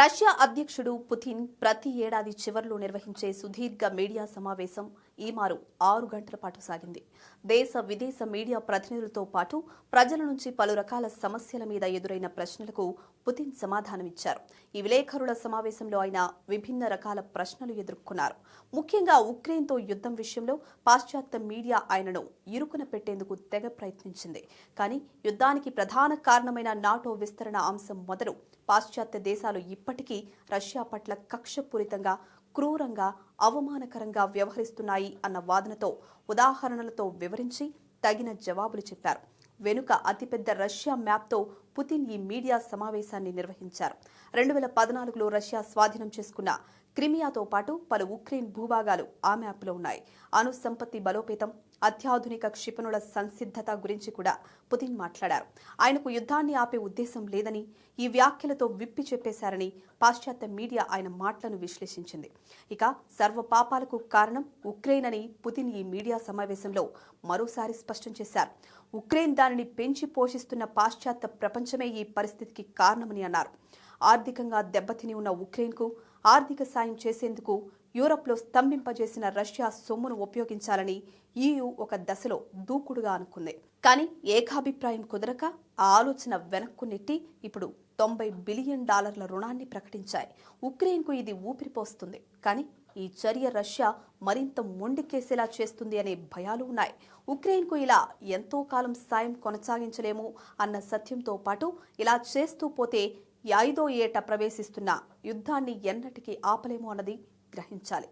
Russia అధ్యక్షుడు Putin ప్రతి ఏడాది చివర్లో నిర్వహించే సుదీర్ఘ మీడియా సమావేశం ఈ మారు 6 గంటల పాటు సాగింది. దేశ విదేశ మీడియా ప్రతినిధులతో పాటు ప్రజల నుంచి పలు రకాల సమస్యల మీద ఎదురైన ప్రశ్నలకు పుతిన్ సమాధానమిచ్చారు. ఈ విలేకరుల సమావేశంలో ఆయన విభిన్న రకాల ప్రశ్నలు ఎదుర్కొన్నారు. ముఖ్యంగా ఉక్రెయిన్తో యుద్ధం విషయంలో పాశ్చాత్య మీడియా ఆయనను ఇరుకున పెట్టేందుకు తెగ ప్రయత్నించింది. కానీ యుద్ధానికి ప్రధాన కారణమైన నాటో విస్తరణ అంశం మొదలు పాశ్చాత్య దేశాలు ఇప్పటికీ రష్యా పట్ల కక్షపూరితంగా, క్రూరంగా, అవమానకరంగా వ్యవహరిస్తున్నాయి అన్న వాదనతో ఉదాహరణలతో వివరించి తగిన జవాబులు చెప్పారు. వెనుక అతిపెద్ద రష్యా మ్యాప్తో పుతిన్ ఈ మీడియా సమావేశాన్ని నిర్వహించారు. 2014లో రష్యా స్వాధీనం చేసుకున్న క్రిమియాతో పాటు పలు ఉక్రెయిన్ భూభాగాలు ఆ మ్యాప్లో ఉన్నాయి. అణు సంపత్తి బలోపేతం, అత్యాధునిక క్షిపణుల సంసిద్ధత గురించి కూడా పుతిన్ మాట్లాడారు. ఆయనకు యుద్ధాన్ని ఆపే ఉద్దేశం లేదని, ఈ వ్యాఖ్యలతో విప్పి చెప్పేశారని పాశ్చాత్య మీడియా ఆయన మాటలను విశ్లేషించింది. ఇక సర్వ పాపాలకు కారణం ఉక్రెయిన్ అని పుతిన్ ఈ మీడియా సమావేశంలో మరోసారి స్పష్టం చేశారు. ఉక్రెయిన్ దానిని పెంచి పోషిస్తున్న పాశ్చాత్య ప్రపంచమే ఈ పరిస్థితికి కారణమని అన్నారు. ఆర్థికంగా దెబ్బతిని ఉన్న ఉక్రెయిన్కు ఆర్థిక సాయం చేసేందుకు యూరప్లో స్తంభింపజేసిన రష్యా సొమ్మును ఉపయోగించాలని EU ఒక దశలో దూకుడుగా అనుకుంది. కానీ ఏకాభిప్రాయం కుదరక ఆ ఆలోచన వెనక్కు నెట్టి ఇప్పుడు $90 బిలియన్ రుణాన్ని ప్రకటించాయి. ఉక్రెయిన్కు ఇది ఊపిరిపోస్తుంది. కానీ ఈ చర్య రష్యా మరింత మొండికేసేలా చేస్తుంది అనే భయాలు ఉన్నాయి. ఉక్రెయిన్కు ఇలా ఎంతో కాలం సాయం కొనసాగించలేము అన్న సత్యంతో పాటు ఇలా చేస్తూ పోతే 5వ ఏట ప్రవేశిస్తున్న యుద్ధాన్ని ఎన్నటికీ ఆపలేము అన్నది గ్రహించాలి.